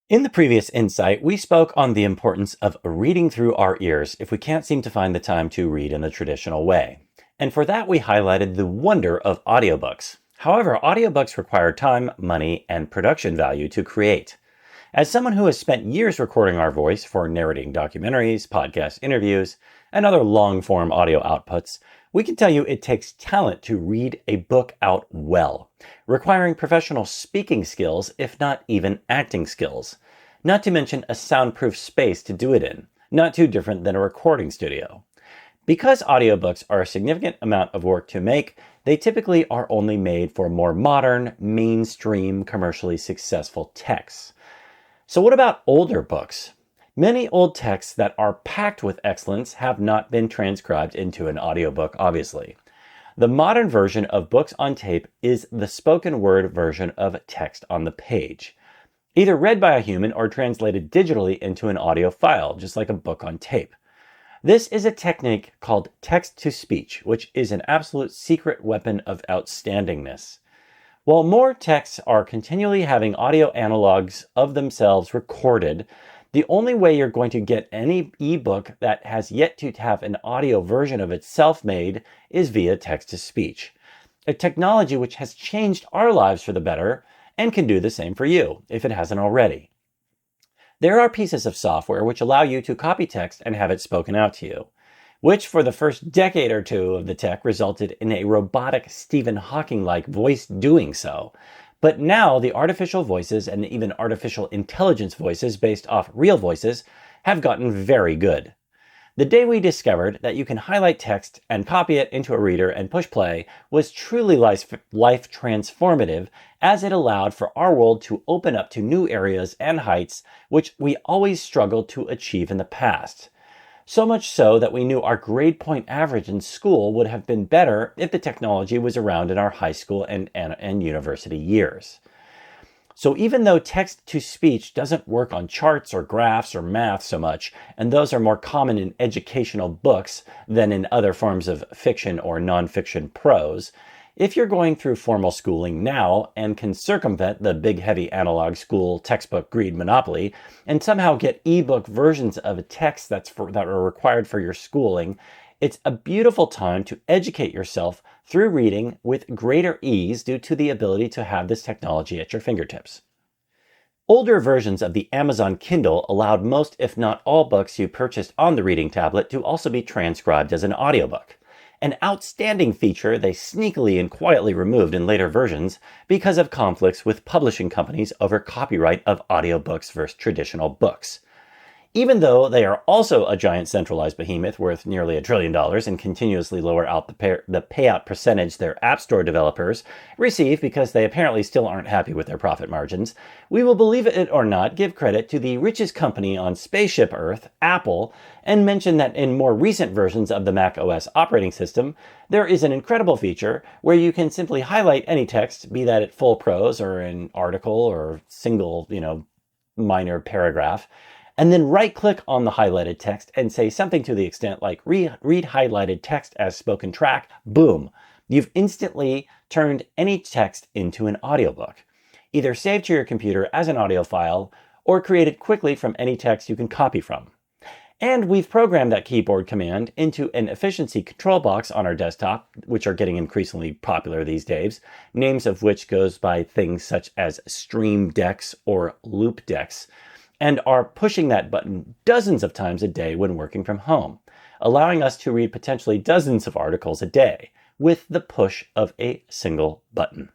In the previous insight, we spoke on the importance of reading through our ears if we can't seem to find the time to read in the traditional way. And for that, we highlighted the wonder of audiobooks. However, audiobooks require time, money, and production value to create. As someone who has spent years recording our voice for narrating documentaries, podcast interviews, and other long-form audio outputs, we can tell you it takes talent to read a book out well, requiring professional speaking skills, if not even acting skills. Not to mention a soundproof space to do it in, not too different than a recording studio. Because audiobooks are a significant amount of work to make, they typically are only made for more modern, mainstream, commercially successful texts. So what about older books? Many old texts that are packed with excellence have not been transcribed into an audiobook, obviously. The modern version of books on tape is the spoken word version of text on the page, either read by a human or translated digitally into an audio file, just like a book on tape. This is a technique called text-to-speech, which is an absolute secret weapon of outstandingness. While more texts are continually having audio analogs of themselves recorded, the only way you're going to get any ebook that has yet to have an audio version of itself made is via text-to-speech, a technology which has changed our lives for the better and can do the same for you if it hasn't already. There are pieces of software which allow you to copy text and have it spoken out to you, which for the first decade or two of the tech resulted in a robotic Stephen Hawking-like voice doing so. But now the artificial voices and even artificial intelligence voices based off real voices have gotten very good. The day we discovered that you can highlight text and copy it into a reader and push play was truly life transformative, as it allowed for our world to open up to new areas and heights which we always struggled to achieve in the past. So much so that we knew our grade point average in school would have been better if the technology was around in our high school and university years. So even though text-to-speech doesn't work on charts or graphs or math so much, and those are more common in educational books than in other forms of fiction or nonfiction prose, if you're going through formal schooling now and can circumvent the big heavy analog school textbook greed monopoly and somehow get ebook versions of a text that are required for your schooling, it's a beautiful time to educate yourself through reading with greater ease due to the ability to have this technology at your fingertips. Older versions of the Amazon Kindle allowed most, if not all, books you purchased on the reading tablet to also be transcribed as an audiobook. An outstanding feature they sneakily and quietly removed in later versions because of conflicts with publishing companies over copyright of audiobooks versus traditional books. Even though they are also a giant centralized behemoth worth nearly $1 trillion and continuously lower out the payout percentage their App Store developers receive because they apparently still aren't happy with their profit margins, we will, believe it or not, give credit to the richest company on spaceship Earth, Apple, and mention that in more recent versions of the Mac OS operating system, there is an incredible feature where you can simply highlight any text, be that at full prose or an article or single, minor paragraph, and then right-click on the highlighted text and say something to the extent like read highlighted text as spoken track. Boom. You've instantly turned any text into an audiobook, either saved to your computer as an audio file or created quickly from any text you can copy from. And we've programmed that keyboard command into an efficiency control box on our desktop, which are getting increasingly popular these days, names of which goes by things such as Stream Decks or Loop Decks, and are pushing that button dozens of times a day when working from home, allowing us to read potentially dozens of articles a day with the push of a single button.